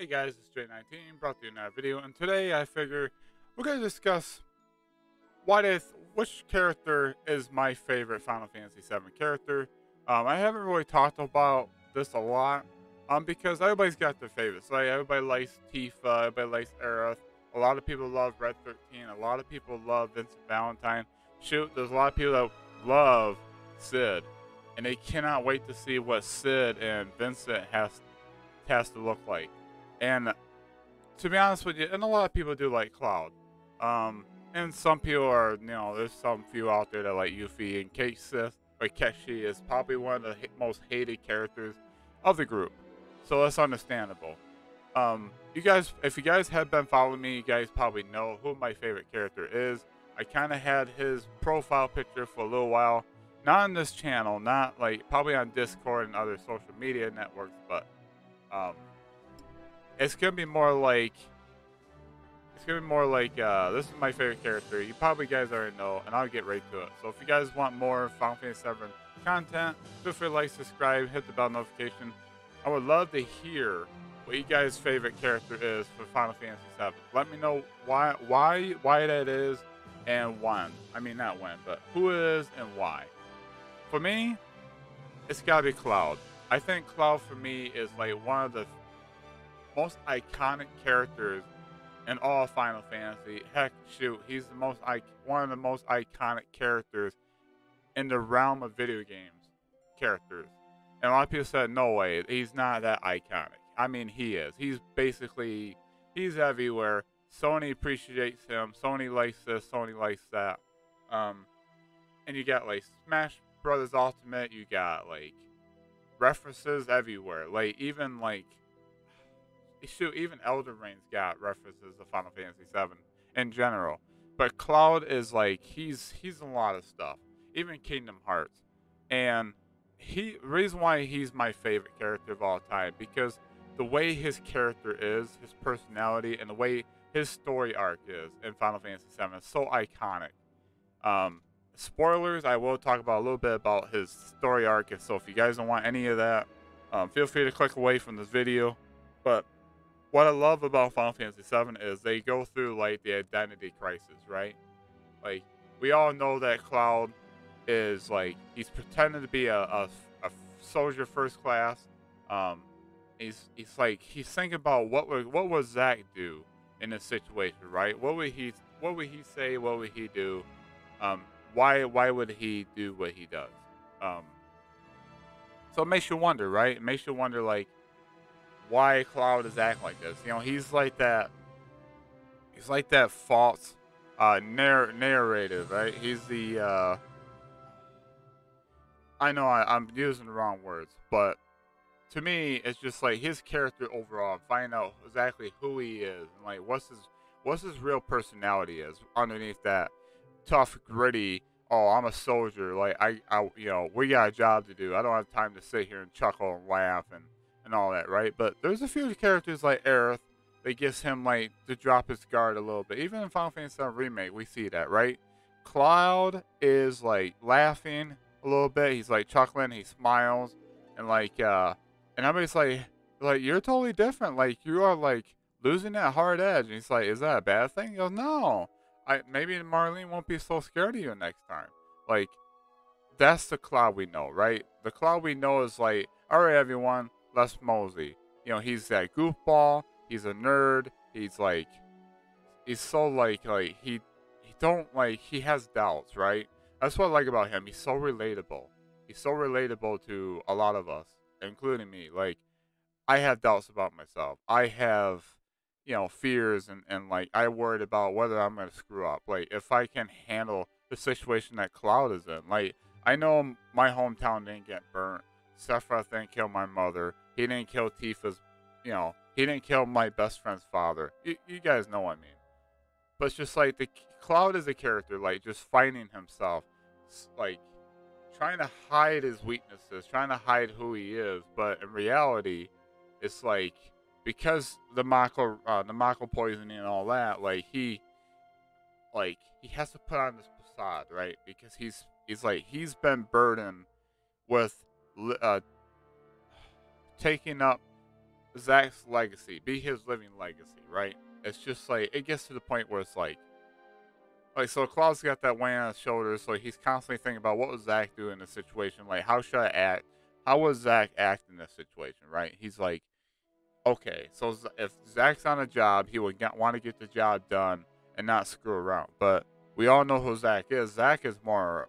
Hey guys, it's J19, brought to you another video, and today I figure we're going to discuss which character is my favorite Final Fantasy VII character. I haven't really talked about this a lot, because everybody's got their favorites. Like, everybody likes Tifa, everybody likes Aerith, a lot of people love Red 13, a lot of people love Vincent Valentine. Shoot, there's a lot of people that love Cid, and they cannot wait to see what Cid and Vincent has to look like. And to be honest with you, and a lot of people do like Cloud. And some people are, there's some few out there that like Yuffie, and Keshi is probably one of the most hated characters of the group. So that's understandable. You guys, if you guys have been following me, you guys probably know who my favorite character is. I kind of had his profile picture for a little while. Not on this channel, not like, probably on Discord and other social media networks, but, it's gonna be more like this is my favorite character. You probably guys already know, and I'll get right to it. So if you guys want more Final Fantasy VII content, feel free to like, subscribe, hit the bell notification. I would love to hear what you guys' favorite character is for Final Fantasy VII. Let me know why that is and when. I mean, not when, but who it is and why. For me, it's gotta be Cloud. I think Cloud for me is like one of the most iconic characters in all Final Fantasy. Heck, shoot, he's one of the most iconic characters in the realm of video games characters. And a lot of people said, no way, he's not that iconic. I mean, he is. He's everywhere. Sony appreciates him. Sony likes this. Sony likes that. And you got like Smash Brothers Ultimate. You got like references everywhere. Like even even Elden Ring's got references to Final Fantasy VII in general. But Cloud is like, he's in a lot of stuff. Even Kingdom Hearts. And the reason why he's my favorite character of all time, because the way his character is, his personality, and the way his story arc is in Final Fantasy VII is so iconic. Spoilers, I will talk about a little bit about his story arc, so if you guys don't want any of that, feel free to click away from this video. But what I love about Final Fantasy VII is they go through like the identity crisis, right? Like, we all know that Cloud is like, he's pretending to be a soldier first class. He's thinking about what would Zack do in this situation, right? What would he say? What would he do? Why would he do what he does? So it makes you wonder, right? It makes you wonder, like, why Cloud is acting like this. He's like that false narrative, right? He's the I know I'm using the wrong words, but to me it's just like his character overall, find out exactly who he is and like what's his real personality is underneath that tough, gritty, oh, I'm a soldier, like I we got a job to do, I don't have time to sit here and chuckle and laugh and all that, right? But there's a few characters like Aerith that gives him like to drop his guard a little bit. Even in Final Fantasy VII Remake, we see that, right? Cloud is like laughing a little bit. He's like chuckling. He smiles, and and everybody's like you're totally different. Like you are like losing that hard edge. And he's like, is that a bad thing? He goes, no. Maybe Marlene won't be so scared of you next time. Like, that's the Cloud we know, right? The Cloud we know is like, all right, everyone, let's mosey. He's that goofball. He's a nerd. He's so he has doubts, right? That's what I like about him. He's so relatable. He's so relatable to a lot of us, including me. Like, I have doubts about myself. I have, fears and like, I worried about whether I'm going to screw up. Like, if I can handle the situation that Cloud is in. Like, I know my hometown didn't get burnt. Sephiroth didn't kill my mother. He didn't kill Tifa's, he didn't kill my best friend's father. You guys know what I mean. But it's just like, the Cloud is a character, like, just finding himself, like, trying to hide his weaknesses, trying to hide who he is. But in reality, it's like, because the Mako poisoning and all that, like, he has to put on this facade, right? Because he's been burdened with taking up Zach's legacy, be his living legacy, right? It's just like it gets to the point where it's like so Cloud's got that weight on his shoulders, so he's constantly thinking about what would Zach do in this situation, like how should I act, how would Zach act in this situation, right? He's like, okay, so if Zach's on a job, he would want to get the job done and not screw around. But we all know who Zach is. Zach is more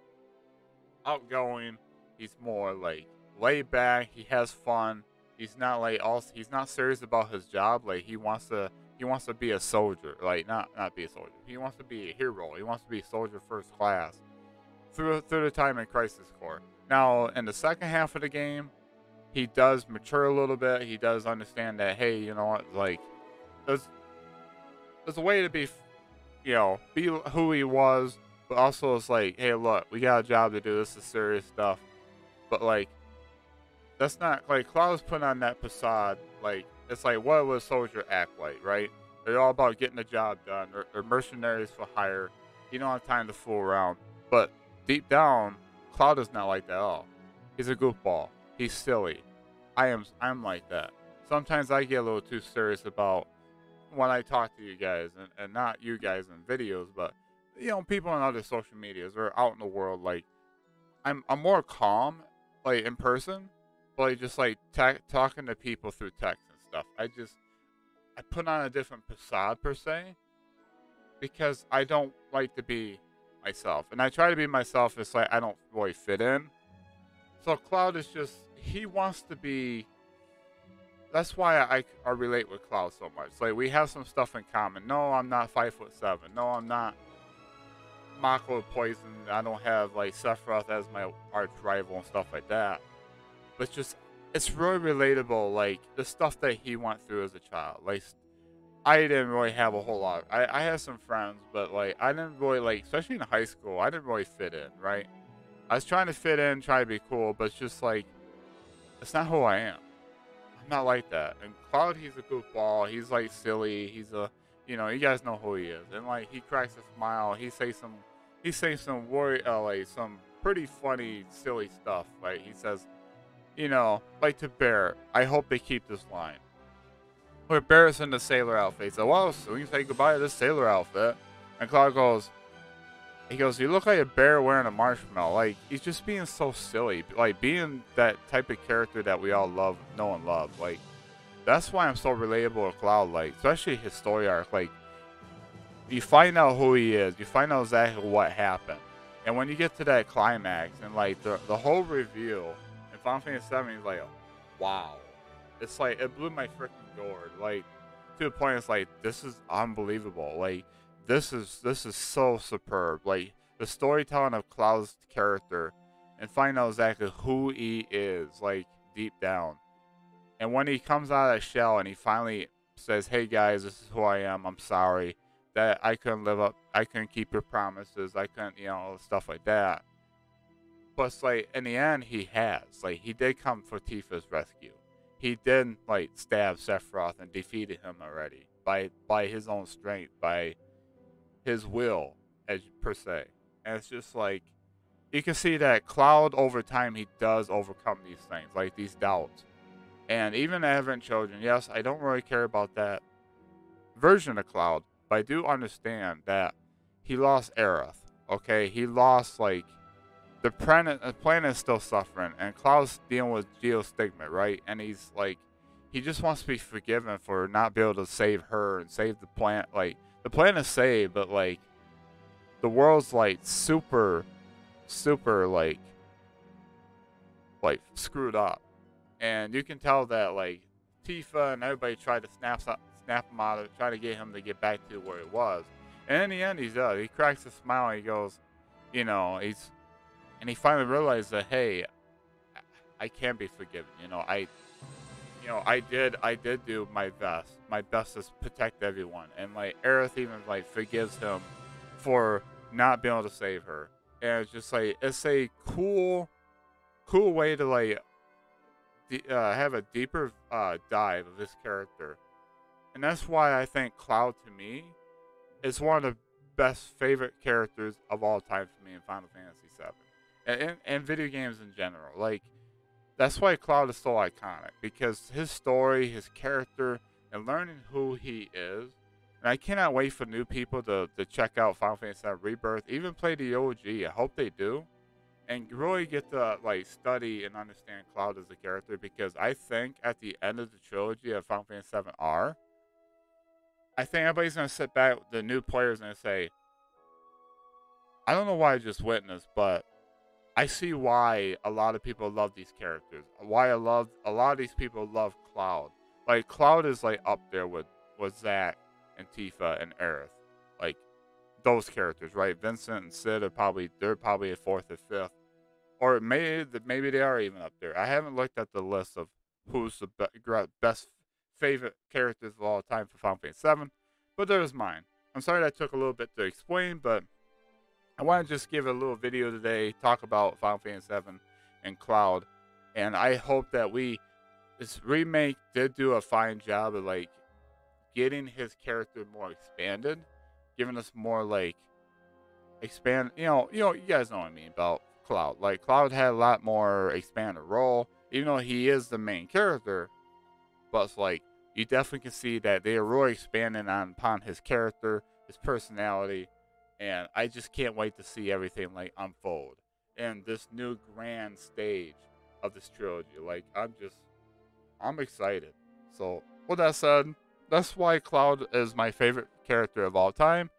outgoing. He's more like laid back. He has fun. He's not like he's not serious about his job. Like he wants to be a soldier. Like not be a soldier. He wants to be a hero. He wants to be a soldier first class through the time in Crisis Core. Now in the second half of the game, he does mature a little bit. He does understand that, hey, you know what, like there's a way to be, be who he was, but also it's like, hey, look, we got a job to do. This is serious stuff. But like, that's not like Cloud's putting on that facade. Like, it's like, what would a soldier act like, right? They're all about getting the job done. They're mercenaries for hire. You don't have time to fool around. But deep down, Cloud is not like that at all. He's a goofball. He's silly. I'm like that. Sometimes I get a little too serious about when I talk to you guys, and not you guys in videos, but people on other social medias or out in the world. Like I'm more calm, like in person, but like, just like talking to people through text and stuff. I put on a different facade per se because I don't like to be myself, and I try to be myself. It's like I don't really fit in. So Cloud is just, he wants to be. That's why I relate with Cloud so much. Like, we have some stuff in common. No, I'm not 5'7". No, I'm not Mako Poison. I don't have like Sephiroth as my arch rival and stuff like that. But just, it's really relatable. Like the stuff that he went through as a child. Like I didn't really have a whole lot. I had some friends, but like I didn't really like, especially in high school, I didn't really fit in. Right? I was trying to fit in, try to be cool, but it's just like, it's not who I am. I'm not like that. And Cloud, he's a goofball. He's like silly. He's a, you guys know who he is. And like he cracks a smile. He says some like some pretty funny, silly stuff. Like he says, like to Bear, I hope they keep this line. Where Bear's in the sailor outfit. He said, well, so we can say goodbye to this sailor outfit. And Cloud goes, you look like a bear wearing a marshmallow. Like, he's just being so silly. Like, being that type of character that we all love, know and love. Like, that's why I'm so relatable with Cloud. Like, especially his story arc. Like, you find out who he is. You find out exactly what happened. And when you get to that climax and, like, the whole reveal in Final Fantasy 7, he's like, wow. It's like, it blew my freaking gourd. Like, to the point it's like, this is unbelievable. Like, this is so superb. Like the storytelling of Cloud's character, and find out exactly who he is, like deep down. And when he comes out of that shell and he finally says, "Hey guys, this is who I am. I'm sorry that I couldn't live up. I couldn't keep your promises. I couldn't, stuff like that." But it's like in the end, he has. Like he did come for Tifa's rescue. He did like stab Sephiroth and defeated him already by his own strength, by his will, as per se. And it's just like, you can see that Cloud over time, he does overcome these things, like these doubts. And even Advent Children, yes, I don't really care about that version of Cloud, but I do understand that he lost Aerith, okay? He lost, like, the planet is still suffering, and Cloud's dealing with geostigma, right? And he's like, he just wants to be forgiven for not being able to save her and save the planet. Like, the planet is saved, but like the world's like super like screwed up, and you can tell that like Tifa and everybody tried to snap him out of it, try to get him to get back to where he was, and in the end he does. He cracks a smile and he goes, and he finally realized that, hey, I can be forgiven. I did do my best to protect everyone. And like Aerith even like forgives him for not being able to save her. And it's just like, it's a cool way to like have a deeper dive of this character. And that's why I think Cloud to me is one of the best favorite characters of all time for me in Final Fantasy 7. And video games in general. Like, that's why Cloud is so iconic, because his story, his character, and learning who he is. And I cannot wait for new people to check out Final Fantasy VII Rebirth, even play the OG. I hope they do, and really get to like study and understand Cloud as a character, because I think at the end of the trilogy of Final Fantasy VII R, I think everybody's gonna sit back, the new players, and say, I don't know why I just witnessed, but I see why a lot of people love these characters. Why a lot of these people love Cloud. Like Cloud is like up there with Zack and Tifa and Aerith. Like those characters, right? Vincent and Sid are they're probably a fourth or fifth, or maybe they are even up there. I haven't looked at the list of who's the best favorite characters of all time for Final Fantasy 7, but there's mine. I'm sorry that took a little bit to explain, but I want to just give a little video today, talk about Final Fantasy 7 and Cloud, and I hope that this remake did do a fine job of like getting his character more expanded, giving us more like you guys know what I mean about Cloud. Like Cloud had a lot more expanded role, even though he is the main character, but it's like you definitely can see that they are really expanding upon his character, his personality. And I just can't wait to see everything like unfold in this new grand stage of this trilogy. Like I'm excited. So with that said, that's why Cloud is my favorite character of all time,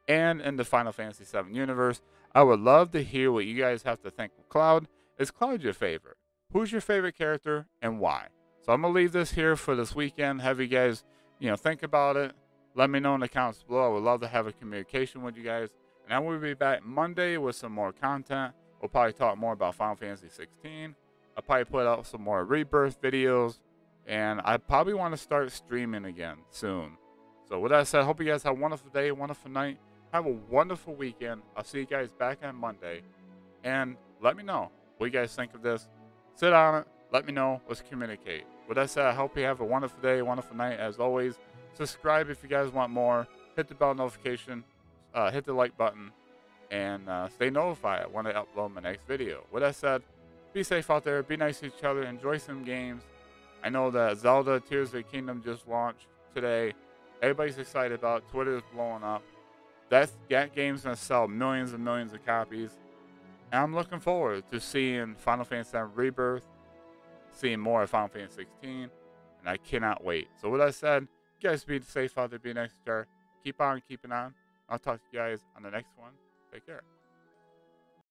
and in the Final Fantasy VII universe. I would love to hear what you guys have to think of Cloud. Is Cloud your favorite? Who's your favorite character and why? So I'm gonna leave this here for this weekend. Have you guys, think about it. Let me know in the comments below. I would love to have a communication with you guys. And I will be back Monday with some more content. We'll probably talk more about Final Fantasy 16. I'll probably put out some more Rebirth videos. And I probably want to start streaming again soon. So with that said, I hope you guys have a wonderful day, wonderful night. Have a wonderful weekend. I'll see you guys back on Monday. And let me know what you guys think of this. Sit on it. Let me know. Let's communicate. With that said, I hope you have a wonderful day, wonderful night. As always, subscribe if you guys want more. Hit the bell notification. Hit the like button. And stay notified when I upload my next video. With that said, be safe out there. Be nice to each other. Enjoy some games. I know that Zelda Tears of the Kingdom just launched today. Everybody's excited about it. Twitter is blowing up. That game's going to sell millions and millions of copies. And I'm looking forward to seeing Final Fantasy VII Rebirth, seeing more of Final Fantasy 16, and I cannot wait. So with that said, you guys be safe out there, be nice to each other. Keep on keeping on. I'll talk to you guys on the next one. Take care.